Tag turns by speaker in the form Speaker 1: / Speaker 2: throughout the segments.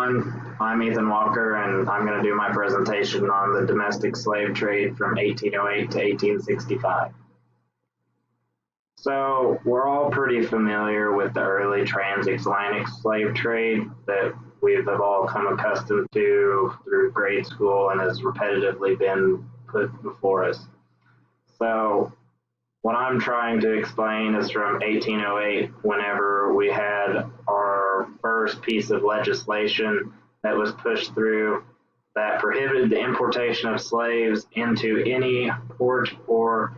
Speaker 1: everyone. I'm Ethan Walker, and I'm going to do my presentation on the domestic slave trade from 1808 to 1865. So we're all pretty familiar with the early transatlantic slave trade that we've all come accustomed to through grade school and has repetitively been put before us. So what I'm trying to explain is from 1808, whenever we had our first piece of legislation that was pushed through that prohibited the importation of slaves into any port or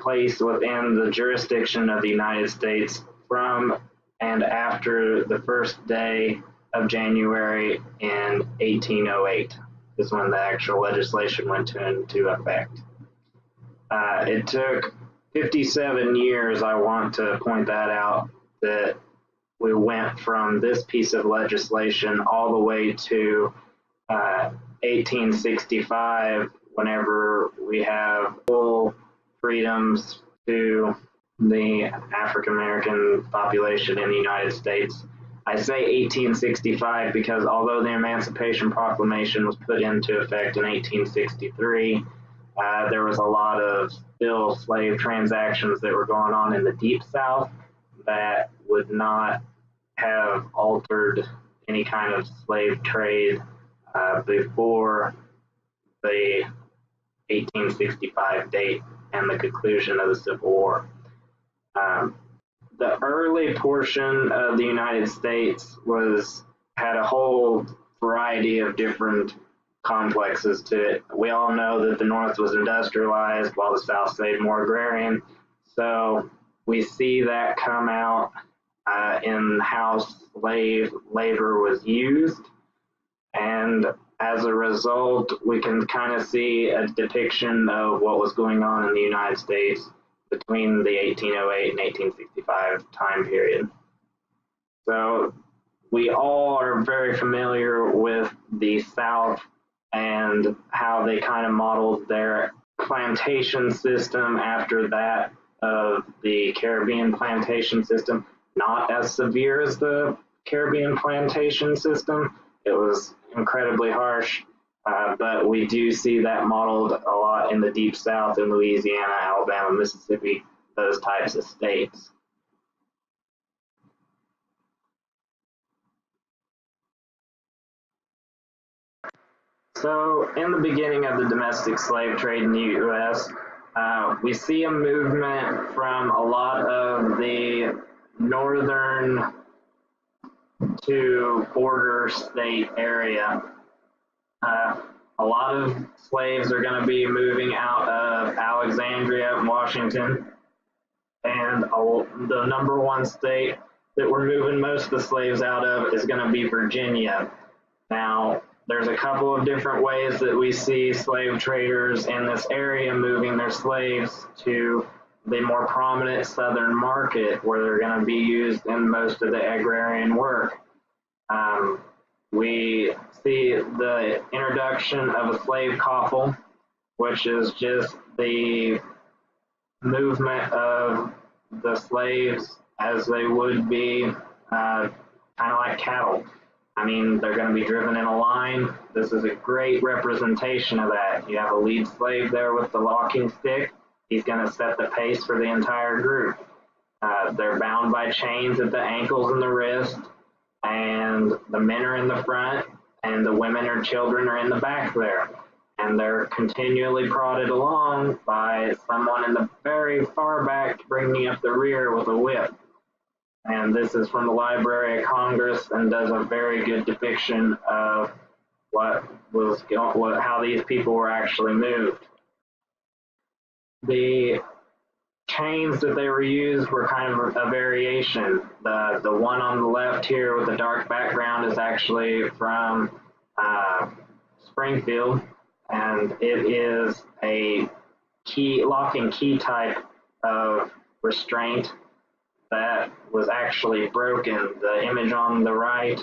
Speaker 1: place within the jurisdiction of the United States from and after the first day of January in 1808 is when the actual legislation went into effect. It took 57 years, I want to point that out, that we went from this piece of legislation all the way to 1865, whenever we have full freedoms to the African American population in the United States. I say 1865 because although the Emancipation Proclamation was put into effect in 1863, there was a lot of still slave transactions that were going on in the Deep South that would not have altered any kind of slave trade before the 1865 date and the conclusion of the Civil War. The early portion of the United States had a whole variety of different complexes to it. We all know that the North was industrialized while the South stayed more agrarian. So we see that come out in how slave labor was used. And as a result, we can kind of see a depiction of what was going on in the United States between the 1808 and 1865 time period. So we all are very familiar with the South and how they kind of modeled their plantation system after that of the Caribbean plantation system. Not as severe as the Caribbean plantation system. It was incredibly harsh, but we do see that modeled a lot in the Deep South, in Louisiana, Alabama, Mississippi, those types of states. So in the beginning of the domestic slave trade in the U.S., we see a movement from a lot of the northern to border state area. A lot of slaves are going to be moving out of Alexandria, Washington, and the number one state that we're moving most of the slaves out of is going to be Virginia. Now, there's a couple of different ways that we see slave traders in this area moving their slaves to the more prominent southern market where they're going to be used in most of the agrarian work. We see the introduction of a slave coffle, which is just the movement of the slaves as they would be kind of like cattle. I mean, they're going to be driven in a line. This is a great representation of that. You have a lead slave there with the walking stick. He's going to set the pace for the entire group. They're bound by chains at the ankles and the wrist, and the men are in the front, and the women or children are in the back there. And they're continually prodded along by someone in the very far back bringing up the rear with a whip. And this is from the Library of Congress and does a very good depiction of how these people were actually moved. The chains that they were used were kind of a variation. The one on the left here with the dark background is actually from Springfield, and it is a lock and key type of restraint that was actually broken. The image on the right,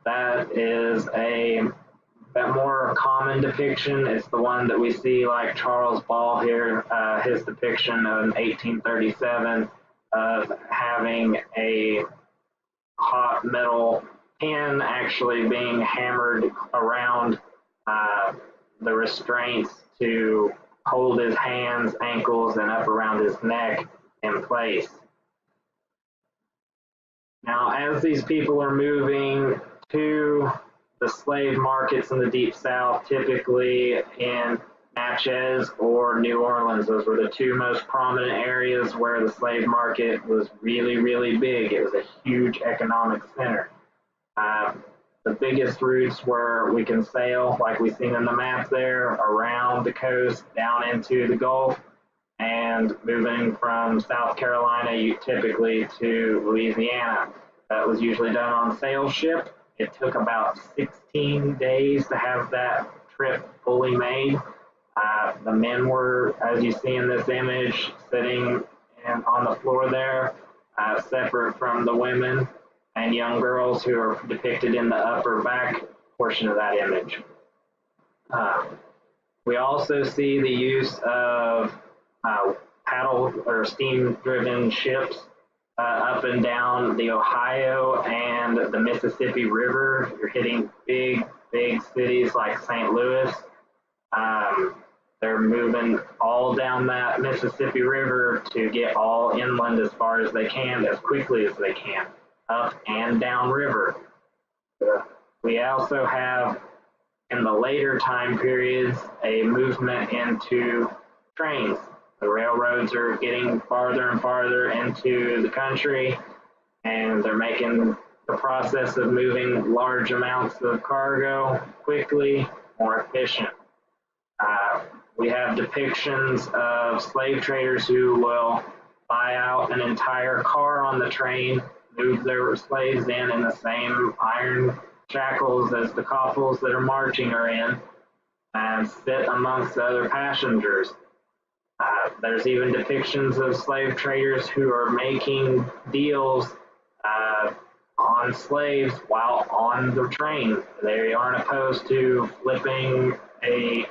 Speaker 1: that is a more common depiction. It's the one that we see like Charles Ball here, his depiction in 1837 of having a hot metal pin actually being hammered around uh, the restraints to hold his hands, ankles, and up around his neck in place. Now, as these people are moving to the slave markets in the Deep South, typically in Natchez or New Orleans, those were the two most prominent areas where the slave market was really, really big. It was a huge economic center. Uh, the biggest routes where we can sail, like we've seen in the map there, around the coast down into the Gulf, and moving from South Carolina typically to Louisiana. That was usually done on sail ship. It took about 16 days to have that trip fully made. The men were, as you see in this image, sitting on the floor there, separate from the women and young girls who are depicted in the upper back portion of that image. We also see the use of paddle or steam-driven ships up and down the Ohio and the Mississippi River. You're hitting big, big cities like St. Louis. They're moving all down that Mississippi River to get all inland as far as they can, as quickly as they can, up and down river. We also have, in the later time periods, a movement into trains. The railroads are getting farther and farther into the country, and they're making the process of moving large amounts of cargo quickly more efficient. We have depictions of slave traders who will buy out an entire car on the train, move their slaves in the same iron shackles as the couples that are marching are in, and sit amongst the other passengers. There's even depictions of slave traders who are making deals on slaves while on the train. They aren't opposed to flipping a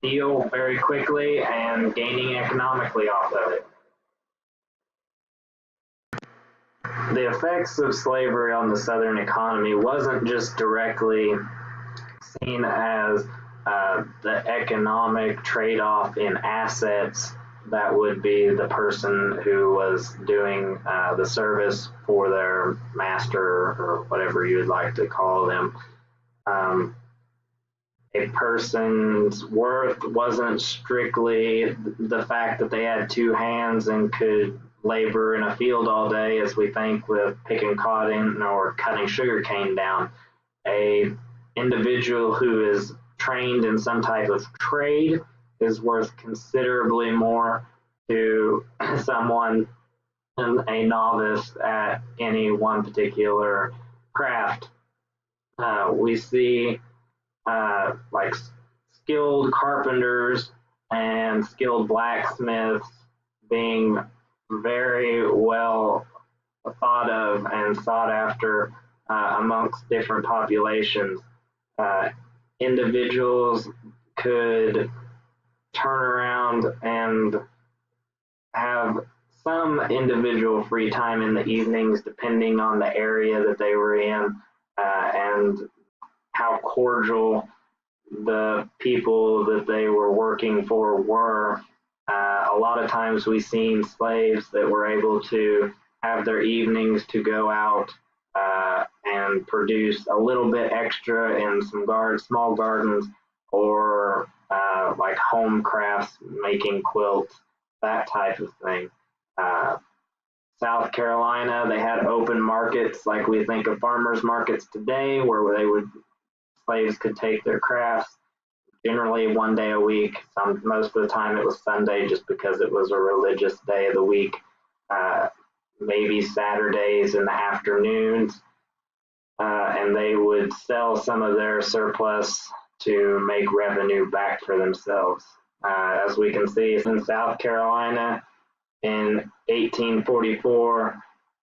Speaker 1: deal very quickly and gaining economically off of it. The effects of slavery on the Southern economy wasn't just directly seen as the economic trade-off in assets that would be the person who was doing the service for their master or whatever you would like to call them. A person's worth wasn't strictly the fact that they had two hands and could labor in a field all day, as we think with picking cotton or cutting sugarcane down. A individual who is trained in some type of trade is worth considerably more to someone than a novice at any one particular craft. We see like skilled carpenters and skilled blacksmiths being very well thought of and sought after amongst different populations. Individuals could turn around and have some individual free time in the evenings depending on the area that they were in and how cordial the people that they were working for were. A lot of times we've seen slaves that were able to have their evenings to go out and produce a little bit extra in some small gardens or like home crafts, making quilts, that type of thing. South Carolina, they had open markets like we think of farmers markets today, where slaves could take their crafts generally one day a week. Most of the time it was Sunday just because it was a religious day of the week. Maybe Saturdays in the afternoons. And they would sell some of their surplus to make revenue back for themselves. As we can see in South Carolina in 1844,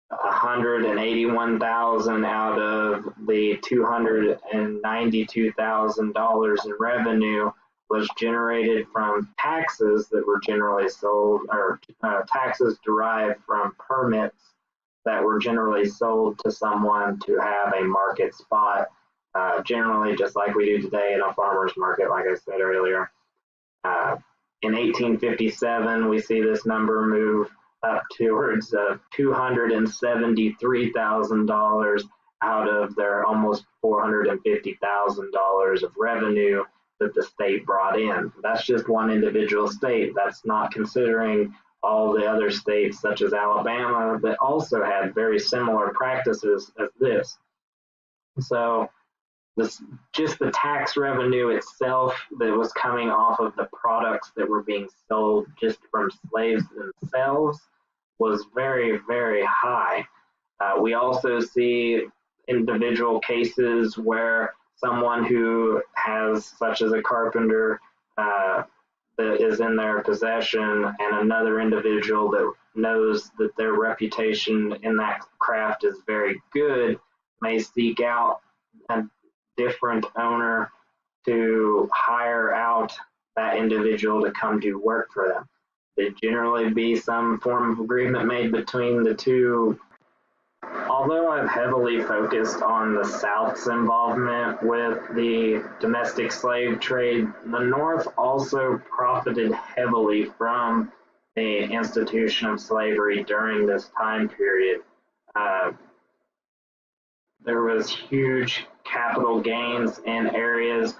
Speaker 1: 181,000 out of the $292,000 in revenue was generated from taxes that were generally sold, or taxes derived from permits that were generally sold to someone to have a market spot, generally just like we do today in a farmer's market, like I said earlier. In 1857, we see this number move up towards $273,000 out of their almost $450,000 of revenue that the state brought in. That's just one individual state. That's not considering all the other states such as Alabama that also had very similar practices as this. So just the tax revenue itself that was coming off of the products that were being sold just from slaves themselves was very, very high. We also see individual cases where someone who has, such as a carpenter, that is in their possession, and another individual that knows that their reputation in that craft is very good may seek out a different owner to hire out that individual to come do work for them. There'd generally be some form of agreement made between the two. Although I've heavily focused on the South's involvement with the domestic slave trade, the North also profited heavily from the institution of slavery during this time period. There was huge capital gains in areas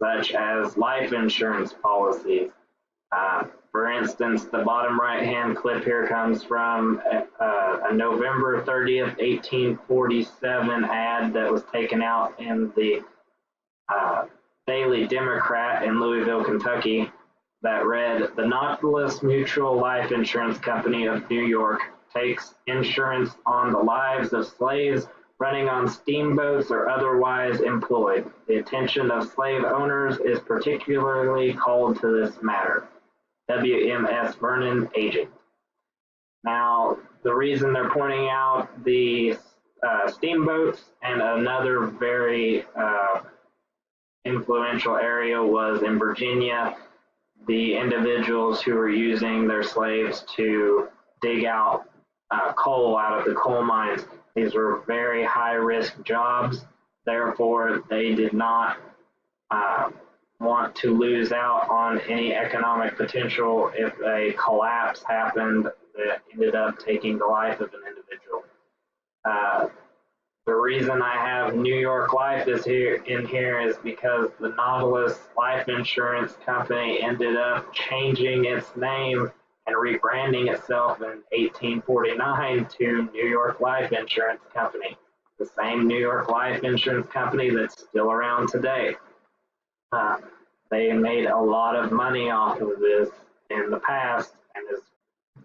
Speaker 1: such as life insurance policies. For instance, the bottom right-hand clip here comes from a November 30th, 1847 ad that was taken out in the Daily Democrat in Louisville, Kentucky, that read, "The Nautilus Mutual Life Insurance Company of New York takes insurance on the lives of slaves running on steamboats or otherwise employed. The attention of slave owners is particularly called to this matter. WMS Vernon, agent." Now, the reason they're pointing out the steamboats and another very influential area was in Virginia, the individuals who were using their slaves to dig out coal out of the coal mines. These were very high-risk jobs. Therefore, they did not want to lose out on any economic potential if a collapse happened that ended up taking the life of an individual. The reason I have New York Life is here is because the Nautilus Life Insurance Company ended up changing its name and rebranding itself in 1849 to New York Life Insurance Company, the same New York Life Insurance Company that's still around today. They made a lot of money off of this in the past and has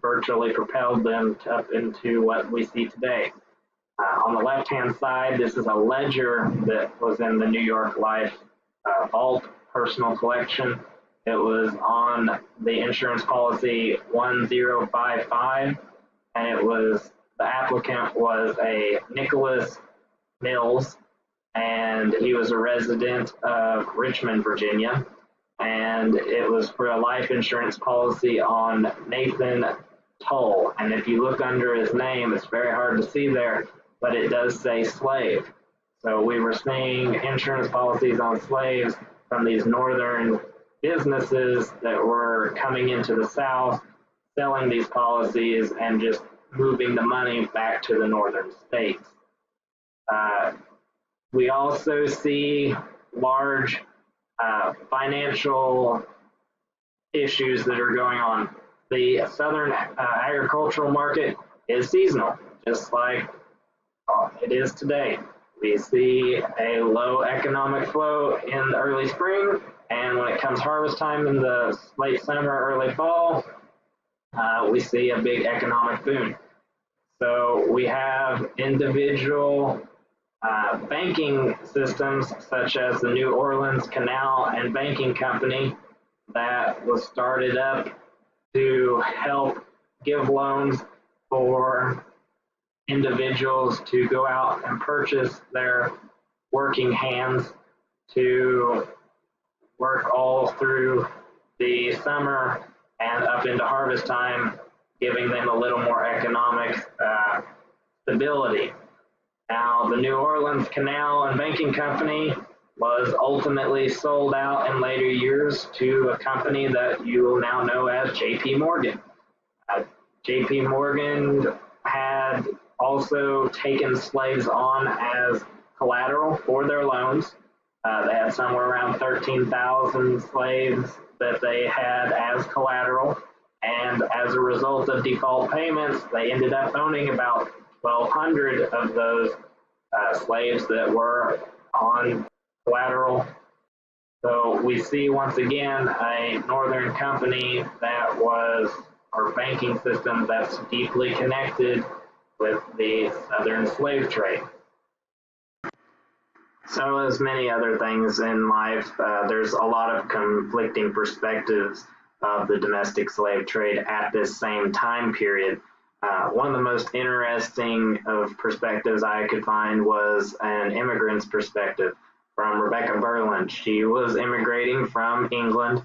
Speaker 1: virtually propelled them up into what we see today. On the left-hand side, this is a ledger that was in the New York Life Vault personal collection. It was on the insurance policy 1055, and the applicant was a Nicholas Mills, and he was a resident of Richmond, Virginia, and it was for a life insurance policy on Nathan Tull. And if you look under his name, it's very hard to see there, but it does say slave. So we were seeing insurance policies on slaves from these northern businesses that were coming into the South, selling these policies and just moving the money back to the northern states. We also see large financial issues that are going on. The southern agricultural market is seasonal, just like it is today. We see a low economic flow in the early spring, and when it comes harvest time in the late summer, early fall, we see a big economic boom. So we have individual banking systems such as the New Orleans Canal and Banking Company that was started up to help give loans for individuals to go out and purchase their working hands to work all through the summer and up into harvest time, giving them a little more economic stability. Now, the New Orleans Canal and Banking Company was ultimately sold out in later years to a company that you will now know as J.P. Morgan. J.P. Morgan had also taken slaves on as collateral for their loans. They had somewhere around 13,000 slaves that they had as collateral. And as a result of default payments, they ended up owning about 1,200 of those slaves that were on collateral. So we see once again a northern company that was, or banking system that's deeply connected with the southern slave trade. So as many other things in life, there's a lot of conflicting perspectives of the domestic slave trade at this same time period. One of the most interesting of perspectives I could find was an immigrant's perspective from Rebecca Berlin. She was immigrating from England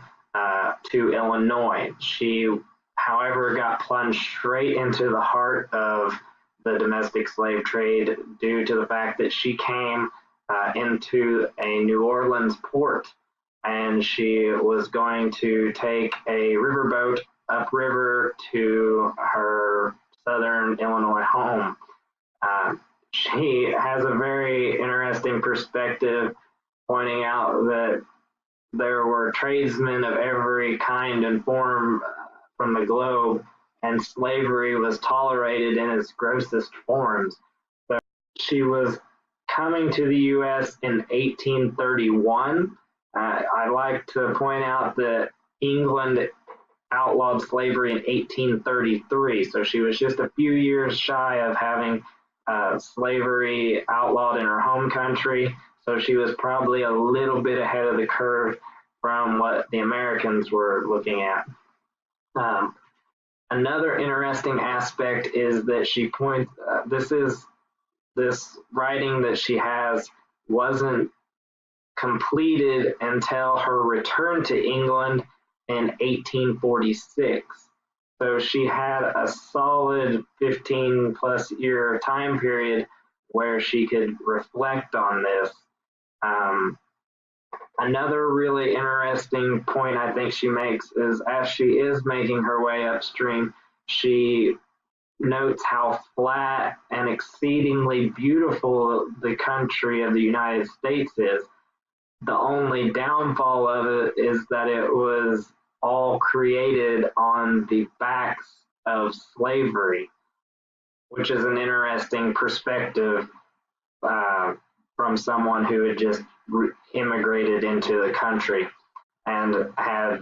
Speaker 1: to Illinois. She, however, got plunged straight into the heart of the domestic slave trade due to the fact that she came into a New Orleans port, and she was going to take a riverboat upriver to her southern Illinois home. She has a very interesting perspective, pointing out that there were tradesmen of every kind and form from the globe, and slavery was tolerated in its grossest forms. So she was coming to the U.S. in 1831. I like to point out that England outlawed slavery in 1833, so she was just a few years shy of having slavery outlawed in her home country, so she was probably a little bit ahead of the curve from what the Americans were looking at. Another interesting aspect is that she points, this writing that she has wasn't completed until her return to England in 1846. So she had a solid 15 plus year time period where she could reflect on this. Another really interesting point I think she makes is as she is making her way upstream, she notes how flat and exceedingly beautiful the country of the United States is. The only downfall of it is that it was all created on the backs of slavery, which is an interesting perspective from someone who had just immigrated into the country and had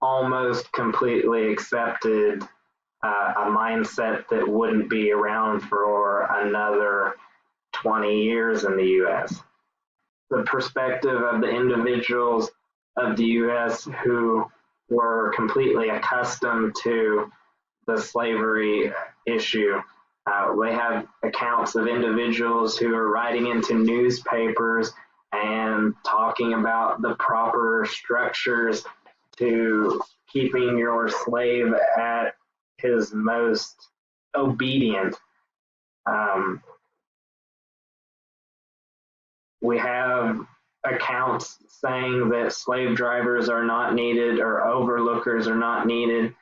Speaker 1: almost completely accepted a mindset that wouldn't be around for another 20 years in the U.S. The perspective of the individuals of the U.S. who were completely accustomed to the slavery issue. We have accounts of individuals who are writing into newspapers and talking about the proper structures to keeping your slave at his most obedient. We have accounts saying that slave drivers are not needed or overlookers are not needed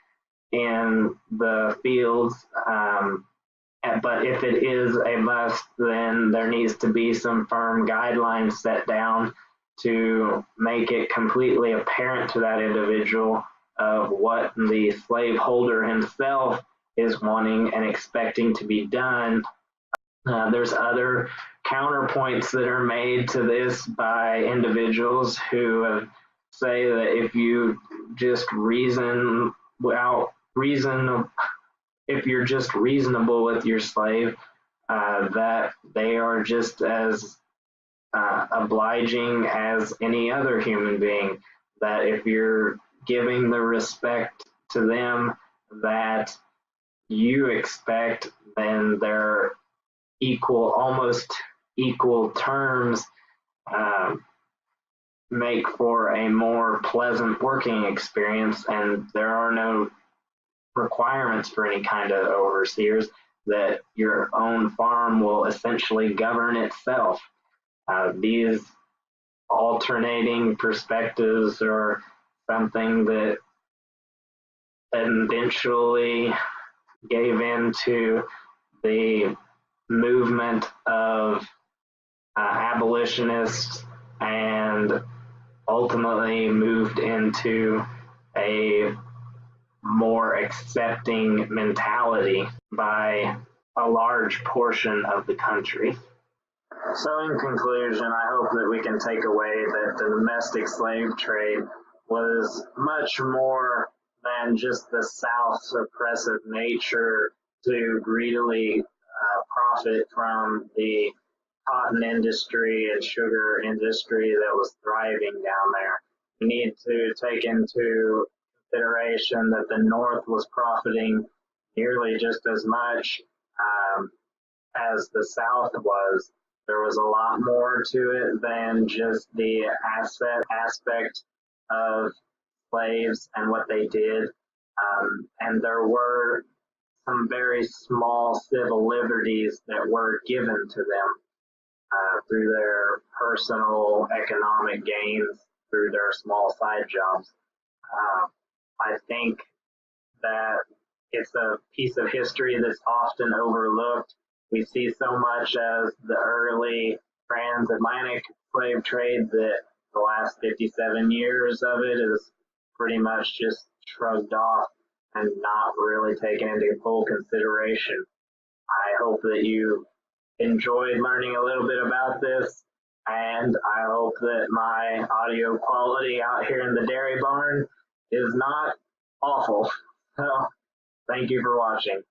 Speaker 1: in the fields. But if it is a must, then there needs to be some firm guidelines set down to make it completely apparent to that individual of what the slaveholder himself is wanting and expecting to be done. There's other counterpoints that are made to this by individuals who say that if you just reason without reason, if you're just reasonable with your slave, that they are just as obliging as any other human being, that if you're giving the respect to them that you expect, then they're equal, almost equal terms make for a more pleasant working experience, and there are no requirements for any kind of overseers. that your own farm will essentially govern itself. These alternating perspectives are something that eventually gave into the movement of abolitionists and ultimately moved into a more accepting mentality by a large portion of the country. So in conclusion, I hope that we can take away that the domestic slave trade was much more than just the South's oppressive nature to greedily profit from the cotton industry and sugar industry that was thriving down there. We need to take into consideration that the North was profiting nearly just as much as the South was. There was a lot more to it than just the aspect of slaves and what they did. And there were some very small civil liberties that were given to them through their personal economic gains, through their small side jobs. I think that it's a piece of history that's often overlooked. We see so much as the early transatlantic slave trade that the last 57 years of it is pretty much just shrugged off and not really taken into full consideration. I hope that you enjoyed learning a little bit about this, and I hope that my audio quality out here in the dairy barn is not awful. So, thank you for watching.